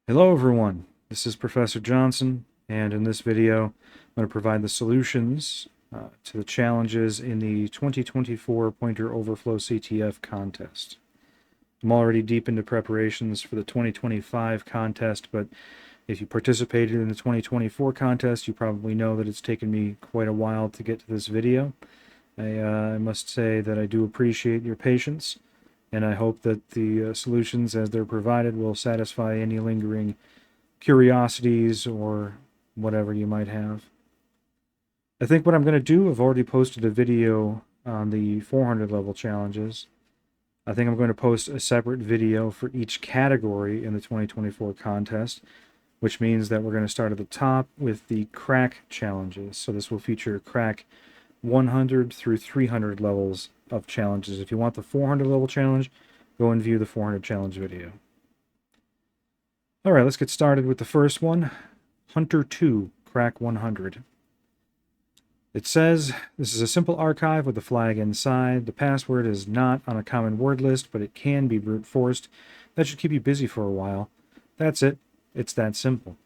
Hello everyone, this is Professor Johnson, and in this video I'm going to provide the solutions to the challenges in the 2024 Pointer Overflow CTF contest. I'm already deep into preparations for the 2025 contest, but if you participated in the 2024 contest, you probably know that it's taken me quite a while to get to this video. I must say that I do appreciate your patience, and I hope that the solutions as they're provided will satisfy any lingering curiosities or whatever you might have. I think what I'm going to do, I've already posted a video on the 400 level challenges. I think I'm going to post a separate video for each category in the 2024 contest, which means that we're going to start at the top with the crack challenges. So this will feature crack 100 through 300 levels of challenges. If you want the 400 level challenge, go and view the 400 challenge video. All right, let's get started with the first one, Hunter 2, Crack 100. It says, this is a simple archive with a flag inside. The password is not on a common word list, but it can be brute forced. That should keep you busy for a while. That's it. It's that simple.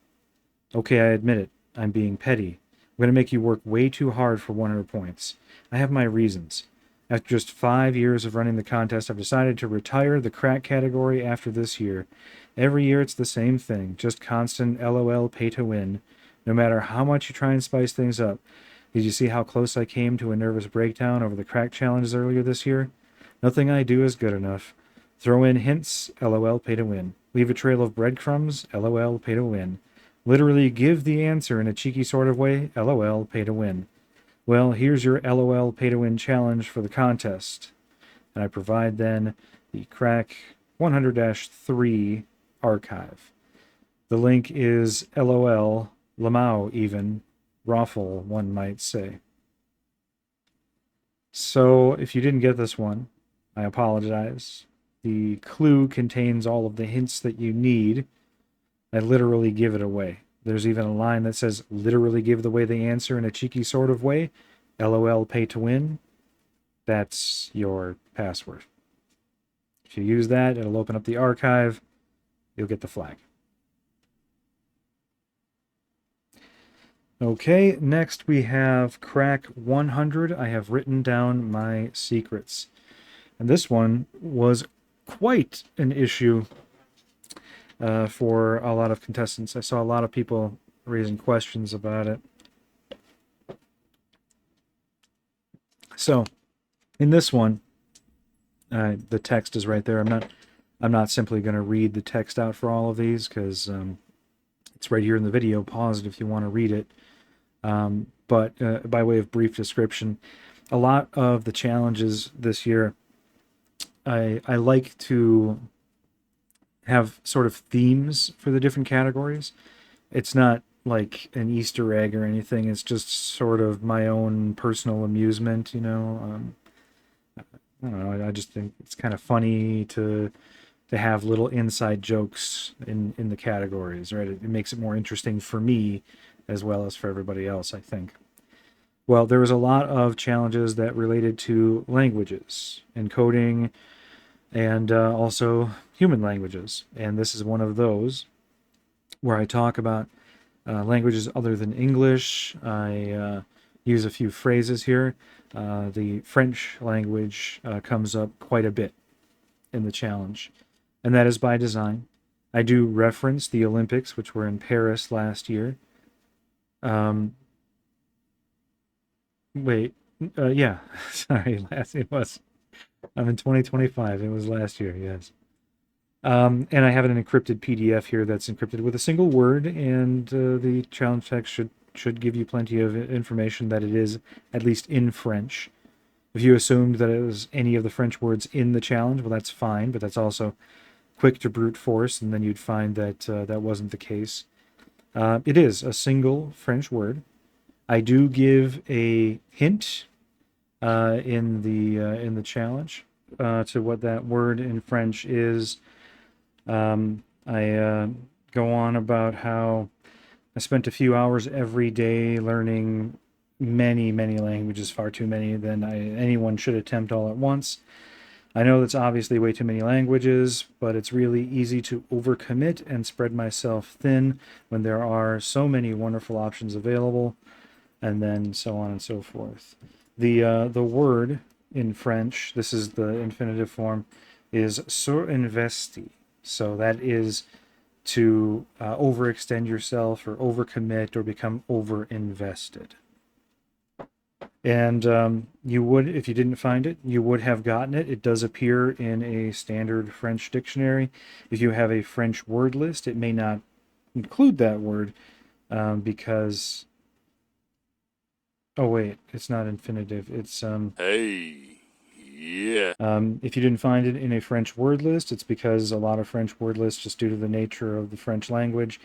Okay, I admit it. I'm being petty. I'm going to make you work way too hard for 100 points. I have my reasons. After just 5 years of running the contest, I've decided to retire the crack category after this year. Every year it's the same thing, just constant LOL pay to win, no matter how much you try and spice things up. Did you see how close I came to a nervous breakdown over the crack challenges earlier this year? Nothing I do is good enough. Throw in hints, LOL pay to win. Leave a trail of breadcrumbs, LOL pay to win. Literally give the answer in a cheeky sort of way, LOL pay to win. Well, here's your LOL pay to win challenge for the contest. And I provide then the crack 100-3 archive. The link is LOL, Lamau even, Raffle, one might say. So if you didn't get this one, I apologize. The clue contains all of the hints that you need. I literally give it away. There's even a line that says, literally give away the answer in a cheeky sort of way. LOL pay to win. That's your password. If you use that, it'll open up the archive. You'll get the flag. Okay, next we have crack 100. I have written down my secrets. And this one was quite an issue for a lot of contestants. I saw a lot of people raising questions about it. So, in this one, the text is right there. I'm not simply going to read the text out for all of these because it's right here in the video. Pause it if you want to read it. But by way of brief description, a lot of the challenges this year, I like to have sort of themes for the different categories. It's not like an Easter egg or anything. It's just sort of my own personal amusement, you know. I don't know. I just think it's kind of funny to have little inside jokes in the categories, right? It makes it more interesting for me as well as for everybody else, I think. Well, there was a lot of challenges that related to languages, encoding, and also human languages. And this is one of those where I talk about languages other than English. I use a few phrases here. The French language comes up quite a bit in the challenge, and that is by design. I do reference the Olympics, which were in Paris last year. Yeah, sorry, it was. I'm in 2025. It was last year, yes. And I have an encrypted PDF here that's encrypted with a single word, and the challenge text should give you plenty of information that it is at least in French. If you assumed that it was any of the French words in the challenge, well, that's fine, but that's also quick to brute force, and then you'd find that that wasn't the case. It is a single French word. I do give a hint in the challenge to what that word in French is. I go on about how I spent a few hours every day learning many languages, far too many than anyone should attempt all at once. I know that's obviously way too many languages, but it's really easy to overcommit and spread myself thin when there are so many wonderful options available, and then so on and so forth. The word in French, this is the infinitive form, is surinvesti. So that is to overextend yourself or overcommit or become overinvested. And you would, if you didn't find it, you would have gotten it. It does appear in a standard French dictionary. If you have a French word list, it may not include that word because, oh wait, it's not infinitive. It's Hey, yeah. if you didn't find it in a French word list, it's because a lot of French word lists, just due to the nature of the French language,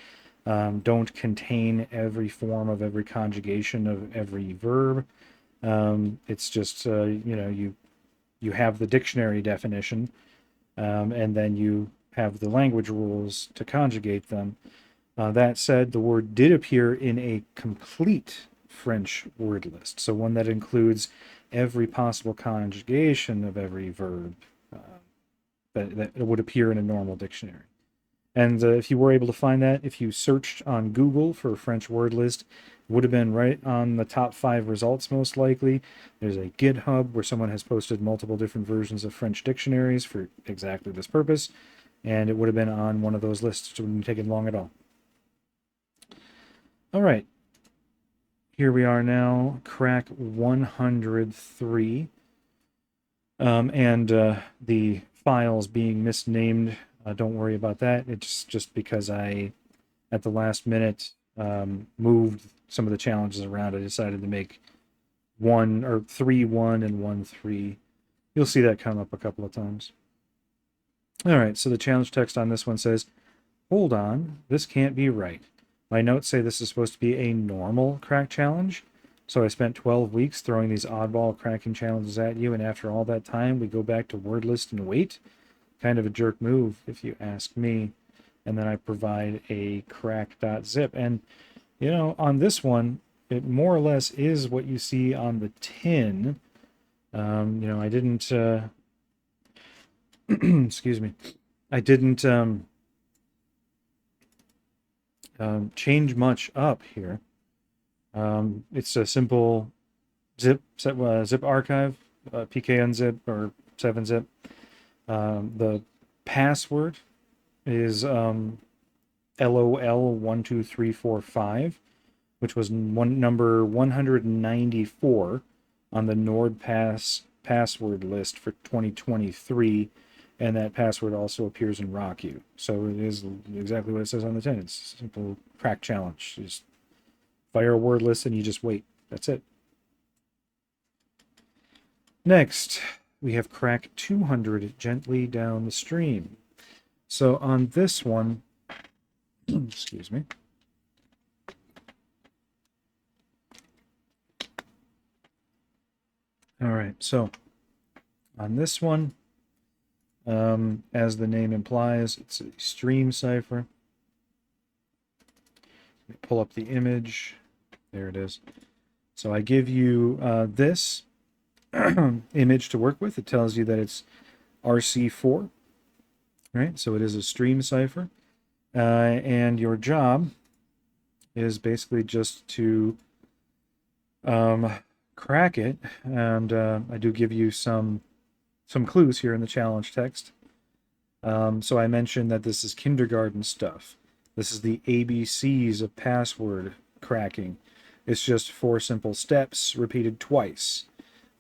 don't contain every form of every conjugation of every verb. It's just you have the dictionary definition, and then you have the language rules to conjugate them. That said, the word did appear in a complete French word list, so one that includes every possible conjugation of every verb that would appear in a normal dictionary. And if you were able to find that, if you searched on Google for a French word list, it would have been right on the top 5 results most likely. There's a GitHub where someone has posted multiple different versions of French dictionaries for exactly this purpose, and it would have been on one of those lists. It wouldn't have taken long at all. All right. Here we are now, crack 103. And the files being misnamed, don't worry about that. It's just because I, at the last minute, moved some of the challenges around. I decided to make 3-1 and 1-3. You'll see that come up a couple of times. All right, so the challenge text on this one says, hold on, this can't be right. My notes say this is supposed to be a normal crack challenge. So I spent 12 weeks throwing these oddball cracking challenges at you, and after all that time, we go back to word list and wait? Kind of a jerk move, if you ask me. And then I provide a crack.zip. And, on this one, it more or less is what you see on the tin. I didn't, excuse me, I didn't change much up here. It's a simple zip archive, PK unzip or 7-zip. The password is LOL12345, which was number 194 on the NordPass password list for 2023, and that password also appears in RockU. So it is exactly what it says on the tin. It's a simple crack challenge. You just fire a word list and you just wait. That's it. Next, we have crack 200 gently down the stream. So on this one, excuse me. All right, so on this one, as the name implies, it's a stream cipher. Let me pull up the image. There it is. So I give you this image to work with. It tells you that it's RC4, right? So it is a stream cipher. And your job is basically just to crack it. And I do give you some clues here in the challenge text. So I mentioned that this is kindergarten stuff. This is the ABCs of password cracking. It's just 4 simple steps repeated twice.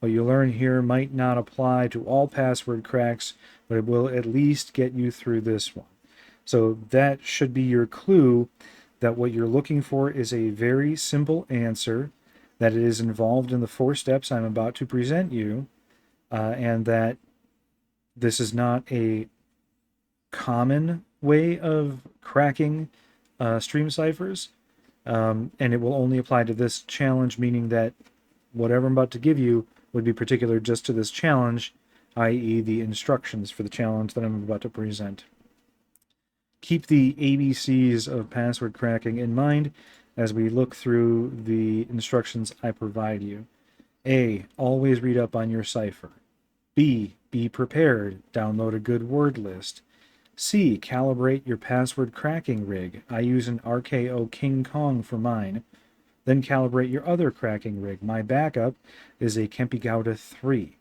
What you learn here might not apply to all password cracks, but it will at least get you through this one. So that should be your clue that what you're looking for is a very simple answer, that it is involved in the 4 steps I'm about to present you, and that this is not a common way of cracking stream ciphers, and it will only apply to this challenge, meaning that whatever I'm about to give you would be particular just to this challenge, i.e. the instructions for the challenge that I'm about to present. Keep the ABCs of password cracking in mind as we look through the instructions I provide you. A, always read up on your cipher. B, Be prepared. Download a good word list. C. Calibrate your password cracking rig. I use an RKO King Kong for mine. Then calibrate your other cracking rig. My backup is a Kempe Gouda 3.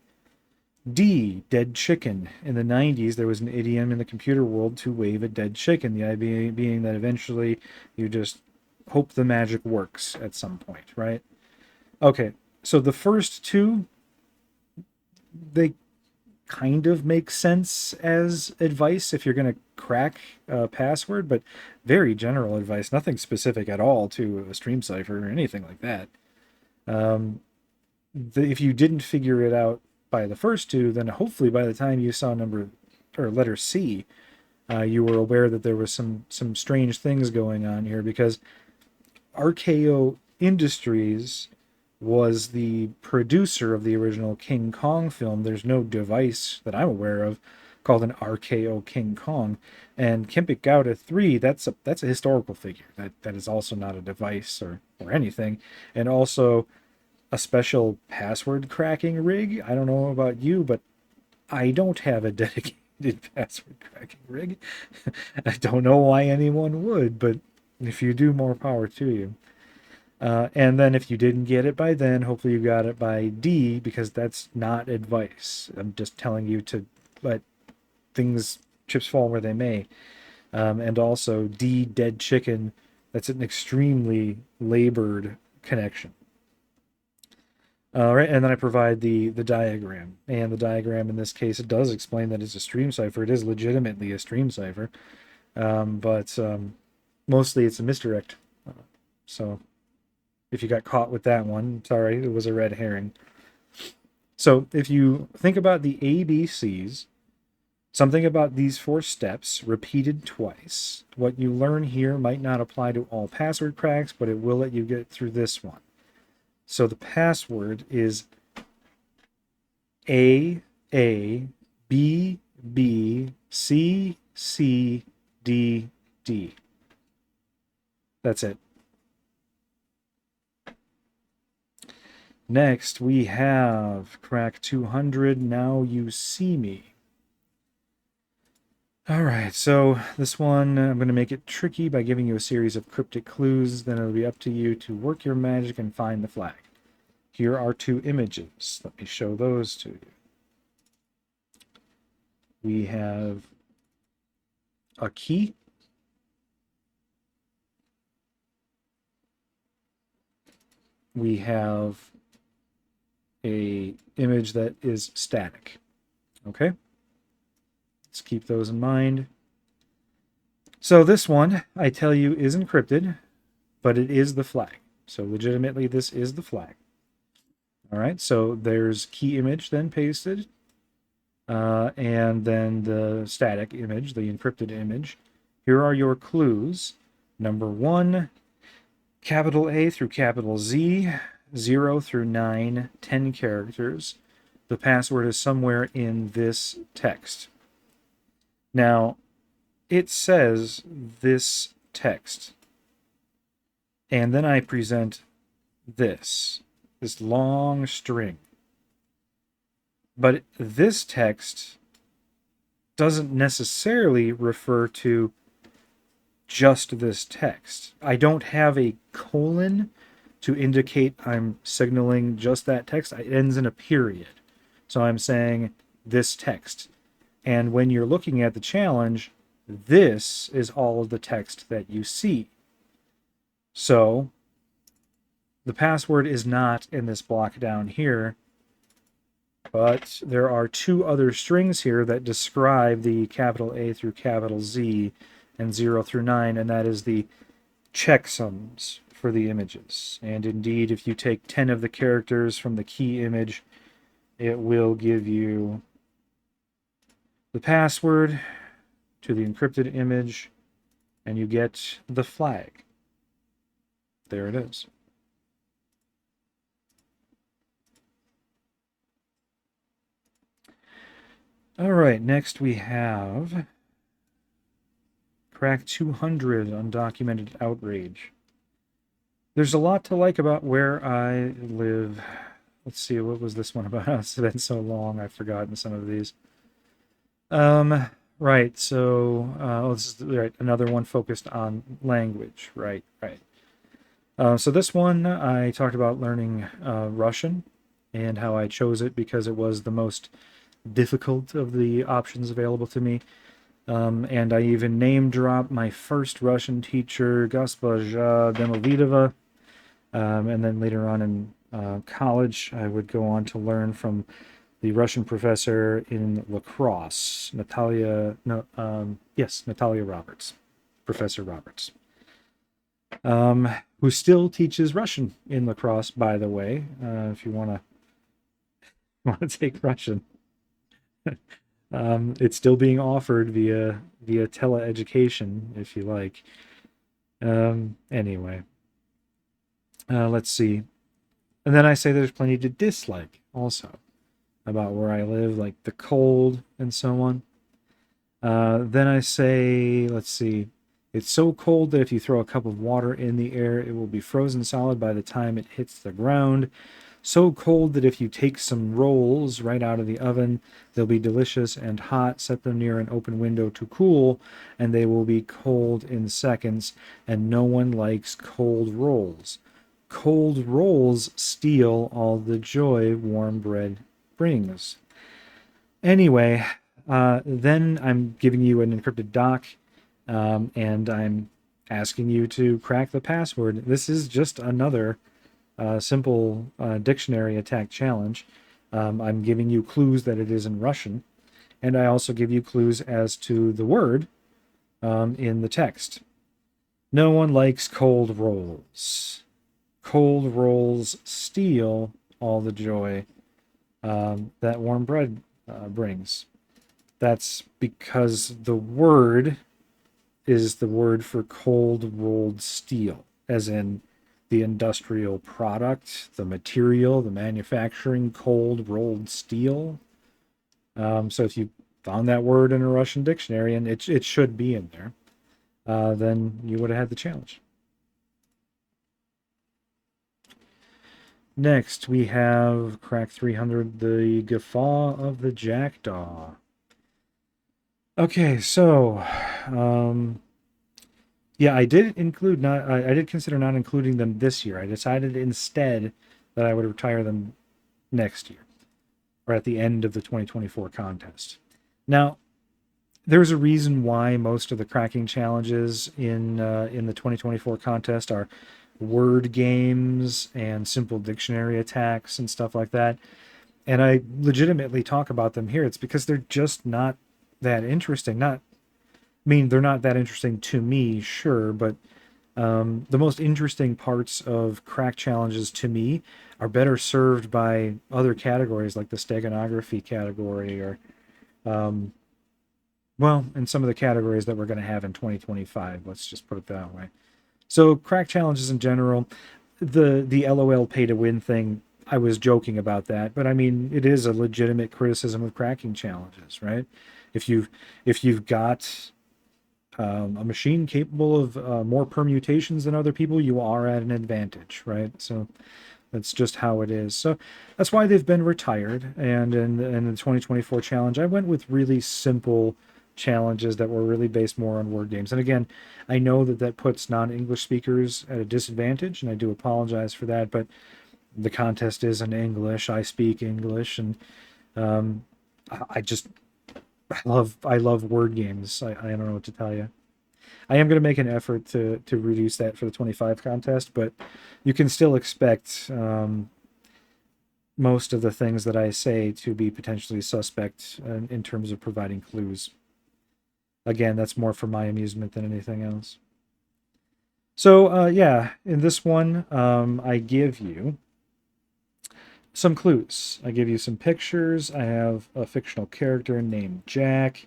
D. Dead chicken. In the 90s, there was an idiom in the computer world to wave a dead chicken. The idea being that eventually you just hope the magic works at some point, right? Okay, so the first two, they kind of make sense as advice if you're going to crack a password, but very general advice, nothing specific at all to a stream cipher or anything like that. If you didn't figure it out by the first two, then hopefully by the time you saw letter C, you were aware that there was some strange things going on here, because RKO Industries was the producer of the original King Kong film. There's no device that I'm aware of called an RKO King Kong. And Kempe Gouda 3, that's a historical figure. That is also not a device or anything. And also a special password cracking rig. I don't know about you, but I don't have a dedicated password cracking rig. I don't know why anyone would, but if you do, more power to you. And then if you didn't get it by then, hopefully you got it by D, because that's not advice. I'm just telling you to let chips fall where they may. And also D, dead chicken, that's an extremely labored connection. All right, and then I provide the diagram. And the diagram in this case, it does explain that it's a stream cipher. It is legitimately a stream cipher. But mostly it's a misdirect. So if you got caught with that one, sorry, it was a red herring. So if you think about the ABCs, something about these 4 steps repeated twice, what you learn here might not apply to all password cracks, but it will let you get through this one. So the password is A, B, B, C, C, D, D. That's it. Next, we have crack 200, now you see me. All right, so this one, I'm going to make it tricky by giving you a series of cryptic clues. Then it'll be up to you to work your magic and find the flag. Here are 2 images. Let me show those to you. We have a key. We have a image that is static. Okay? Let's keep those in mind. So this one, I tell you, is encrypted, but it is the flag. So legitimately, this is the flag. All right, so there's key image then pasted, and then the static image, the encrypted image. Here are your clues. Number 1, capital A through capital Z, 0 through 9, 10 characters. The password is somewhere in this text. Now, it says this text, and then I present this long string. But this text doesn't necessarily refer to just this text. I don't have a colon to indicate I'm signaling just that text. It ends in a period. So I'm saying this text. And when you're looking at the challenge, this is all of the text that you see. So the password is not in this block down here, but there are 2 other strings here that describe the capital A through capital Z and 0 through 9, and that is the checksums for the images. And indeed, if you take 10 of the characters from the key image, it will give you the password to the encrypted image, and you get the flag. There it is. All right, next we have crack 200, undocumented outrage. There's a lot to like about where I live. Let's see, what was this one about? It's been so long, I've forgotten some of these. Right. So, this is right. Another one focused on language. Right. Right. So this one I talked about learning Russian and how I chose it because it was the most difficult of the options available to me. And I even name dropped my first Russian teacher, Госпожа Demovidova. And then later on in college, I would go on to learn from the Russian professor in lacrosse, Natalia. No, yes, Natalia Roberts, Professor Roberts, who still teaches Russian in lacrosse. By the way, if you want to take Russian, it's still being offered via teleeducation, if you like. Anyway, let's see. And then I say there's plenty to dislike also about where I live, like the cold and so on. Then I say, let's see, it's so cold that if you throw a cup of water in the air, it will be frozen solid by the time it hits the ground. So cold that if you take some rolls right out of the oven, they'll be delicious and hot. Set them near an open window to cool, and they will be cold in seconds, and no one likes cold rolls. Cold rolls steal all the joy warm bread brings. Anyway, then I'm giving you an encrypted doc, and I'm asking you to crack the password. This is just another simple dictionary attack challenge. I'm giving you clues that it is in Russian, and I also give you clues as to the word in the text. No one likes cold rolls. Cold rolls steal all the joy that warm bread brings. That's because the word is the word for cold rolled steel, as in the industrial product, the material, the manufacturing cold rolled steel. So if you found that word in a Russian dictionary, and it should be in there, then you would have had the challenge. Next, we have Crack 300, the Guffaw of the Jackdaw. Okay, so, yeah, I did include not. I did consider not including them this year. I decided instead that I would retire them next year, or at the end of the 2024 contest. Now, there's a reason why most of the cracking challenges in the 2024 contest are word games and simple dictionary attacks and stuff like that. And I legitimately talk about them here. It's because they're just not that interesting. Not, I mean, they're not that interesting to me, sure, but the most interesting parts of crack challenges to me are better served by other categories like the steganography category or, um, well, in some of the categories that we're going to have in 2025. Let's just put it that way. So crack challenges in general, the LOL pay to win thing, I was joking about that, but I mean it is a legitimate criticism of cracking challenges, right? If you've got a machine capable of more permutations than other people, you are at an advantage, right? So that's just how it is. So that's why they've been retired. And in the 2024 challenge, I went with really simple challenges that were really based more on word games. And again, I know that that puts non-English speakers at a disadvantage, and I do apologize for that. But the contest is in English. I speak English, and um, I just I love word games. I don't know what to tell you. I am going to make an effort to reduce that for the 25 contest, but you can still expect most of the things that I say to be potentially suspect in terms of providing clues. Again, that's more for my amusement than anything else. So, yeah, in this one, I give you some clues. I give you some pictures. I have a fictional character named Jack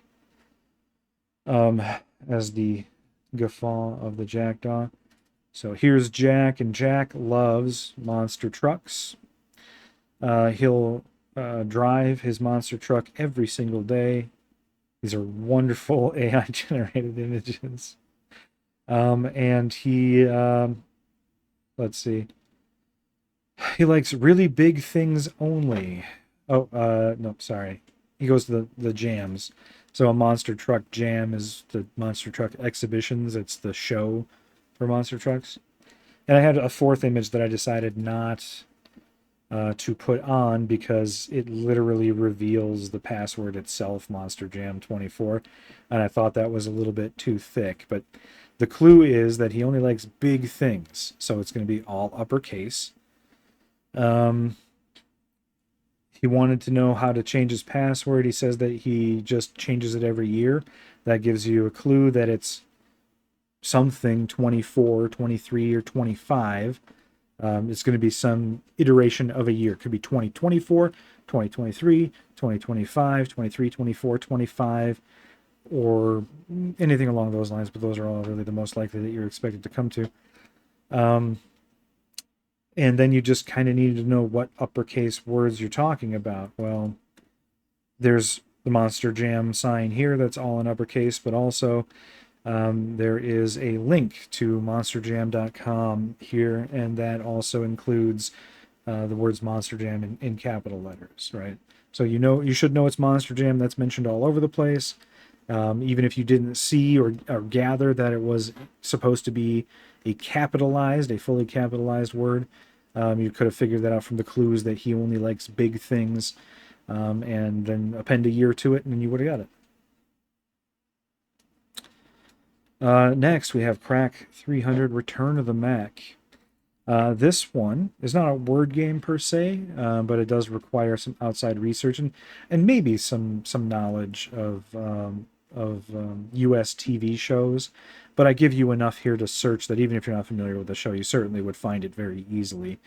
as the guffaw of the jackdaw. So here's Jack, and Jack loves monster trucks. He'll drive his monster truck every single day. These are wonderful AI generated images. And let's see, he likes really big things only. Oh, no, sorry. He goes to the jams. So a monster truck jam is the monster truck exhibitions. It's the show for monster trucks. And I had a fourth image that I decided not to put on because it literally reveals the password itself, Monster Jam 24. And I thought that was a little bit too thick. But the clue is that he only likes big things. So it's going to be all uppercase. He wanted to know how to change his password. He says that he just changes it every year. That gives you a clue that it's something 24, 23, or 25. It's going to be some iteration of a year. It could be 2024, 2023, 2025, 23, 24, 25, or anything along those lines, but those are all really the most likely that you're expected to come to. And then you just kind of need to know what uppercase words you're talking about. Well, there's the Monster Jam sign here that's all in uppercase, but also there is a link to monsterjam.com here, and that also includes the words Monster Jam in capital letters, right? So you should know it's Monster Jam. That's mentioned all over the place. Even if you didn't see or gather that it was supposed to be a fully capitalized word, you could have figured that out from the clues that he only likes big things, and then append a year to it, and then you would have got it. Next, we have Crack 300 Return of the Mac. This one is not a word game per se, but it does require some outside research and maybe some knowledge of U.S. TV shows. But I give you enough here to search that even if you're not familiar with the show, you certainly would find it very easily.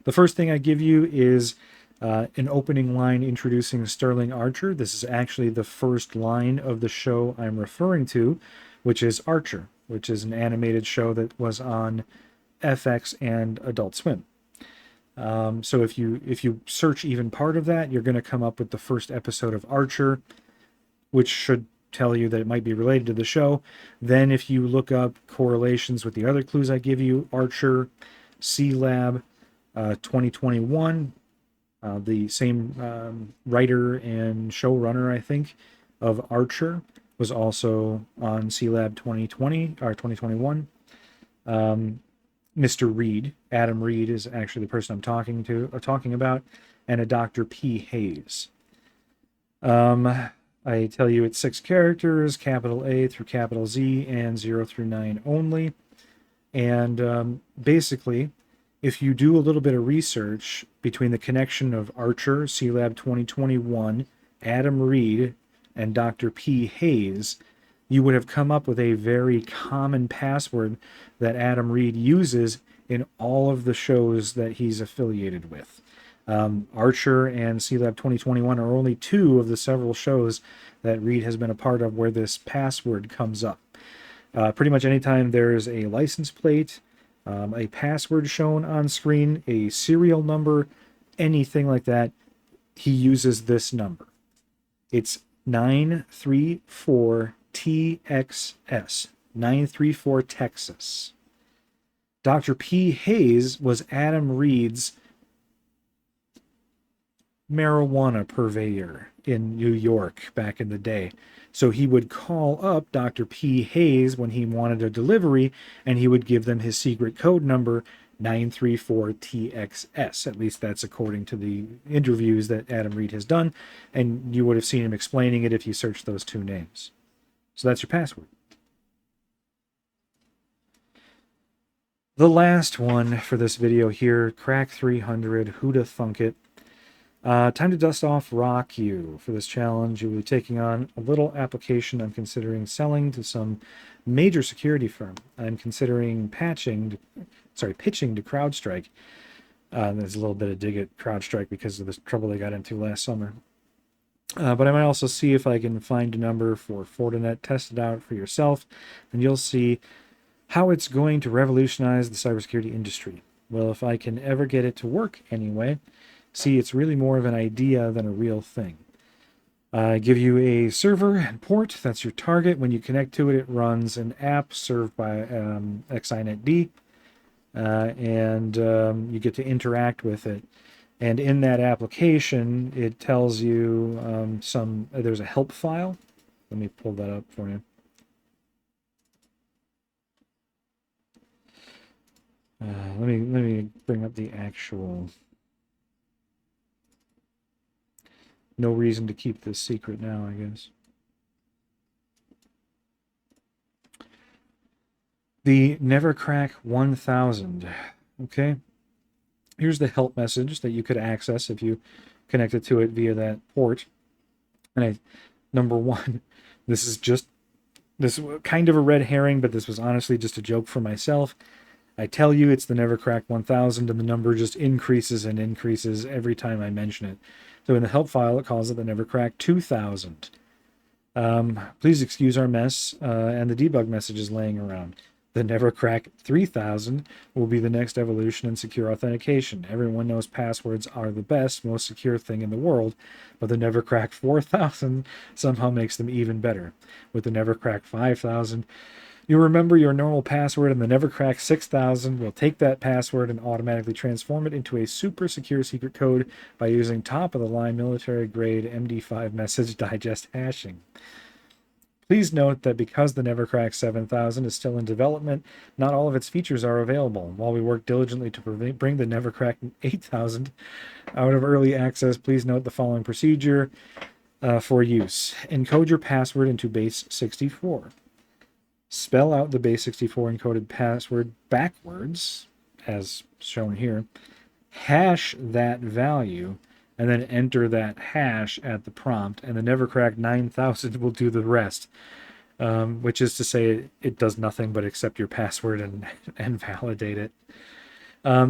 The first thing I give you is an opening line introducing Sterling Archer. This is actually the first line of the show I'm referring to, which is Archer, which is an animated show that was on FX and Adult Swim. So if you search even part of that, you're going to come up with the first episode of Archer, which should tell you that it might be related to the show. Then if you look up correlations with the other clues I give you, Archer, C-Lab, 2021, the same writer and showrunner, I think, of Archer was also on C-Lab 2020 or 2021. Mr. Reed, Adam Reed, is actually the person I'm talking about, and a Dr. P. Hayes. I tell you it's 6 characters, capital A through capital Z, and 0 through 9 only. And basically, if you do a little bit of research between the connection of Archer, C-Lab 2021, Adam Reed, and Dr. P. Hayes, you would have come up with a very common password that Adam Reed uses in all of the shows that he's affiliated with. Archer and C-Lab 2021 are only 2 of the several shows that Reed has been a part of where this password comes up. Pretty much anytime there's a license plate, a password shown on screen, a serial number, anything like that, he uses this number. It's 934 TXS, 934 Texas. Dr. P. Hayes was Adam Reed's marijuana purveyor in New York back in the day. So he would call up Dr. P. Hayes when he wanted a delivery, and he would give them his secret code number, 934TXS. At least that's according to the interviews that Adam Reed has done, and you would have seen him explaining it if you searched those 2 names. So that's your password. The last one for this video here, Crack 300, Who'da Thunk It. Time to dust off Rock You. For this challenge, you'll be taking on a little application I'm considering selling to some major security firm. I'm considering pitching to CrowdStrike. There's a little bit of dig at CrowdStrike because of the trouble they got into last summer. But I might also see if I can find a number for Fortinet, test it out for yourself, and you'll see how it's going to revolutionize the cybersecurity industry. Well, if I can ever get it to work anyway, see, it's really more of an idea than a real thing. I give you a server and port. That's your target. When you connect to it, it runs an app served by XINetD, and you get to interact with it. And in that application, it tells you there's a help file Let me pull that up for you. Let me bring up the actual. No reason to keep this secret now, I guess. The Never Crack 1000. Okay. Here's the help message that you could access if you connected to it via that port. And number one, this is kind of a red herring, but this was honestly just a joke for myself. I tell you it's the Never Crack 1000, and the number just increases and increases every time I mention it. So in the help file, it calls it the Never Crack 2000. Please excuse our mess and the debug messages laying around. The Never Crack 3000 will be the next evolution in secure authentication. Everyone knows passwords are the best, most secure thing in the world, but the Never Crack 4000 somehow makes them even better. With the Never Crack 5000, you'll remember your normal password, and the Never Crack 6000 will take that password and automatically transform it into a super secure secret code by using top-of-the-line military-grade MD5 message digest hashing. Please note that because the Never Crack 7000 is still in development, not all of its features are available. While we work diligently to bring the Never Crack 8000 out of early access, please note the following procedure for use. Encode your password into base 64. Spell out the base 64 encoded password backwards, as shown here. Hash that value, and then enter that hash at the prompt, and the Never Crack 9000 will do the rest, which is to say it does nothing but accept your password and validate it.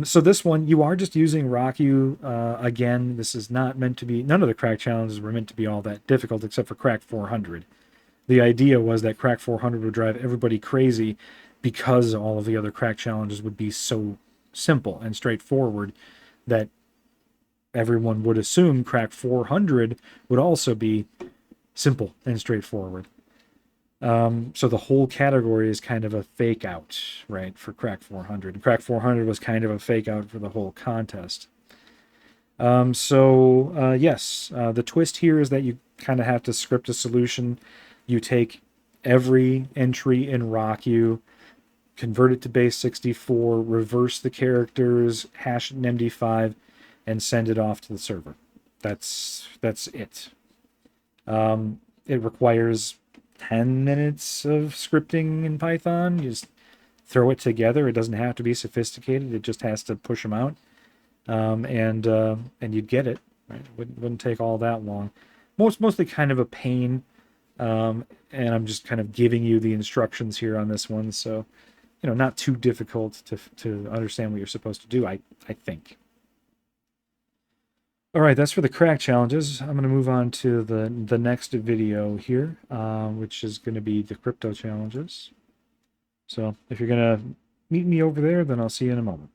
So this one, you are just using RockU. Again, this is not meant to be, none of the crack challenges were meant to be all that difficult except for Crack 400. The idea was that Crack 400 would drive everybody crazy because all of the other crack challenges would be so simple and straightforward that everyone would assume Crack 400 would also be simple and straightforward. So the whole category is kind of a fake out, right, for Crack 400. Crack 400 was kind of a fake out for the whole contest. Yes, the twist here is that you kind of have to script a solution. You take every entry in RockU, convert it to base 64, reverse the characters, hash it in MD5, and send it off to the server. That's it. It requires 10 minutes of scripting in Python. You just throw it together. It doesn't have to be sophisticated. It just has to push them out, and you'd get it. Right? Wouldn't take all that long. Mostly kind of a pain, and I'm just kind of giving you the instructions here on this one. So, not too difficult to understand what you're supposed to do. I think. All right, that's for the crack challenges. I'm going to move on to the next video here, which is going to be the crypto challenges. So if you're going to meet me over there, then I'll see you in a moment.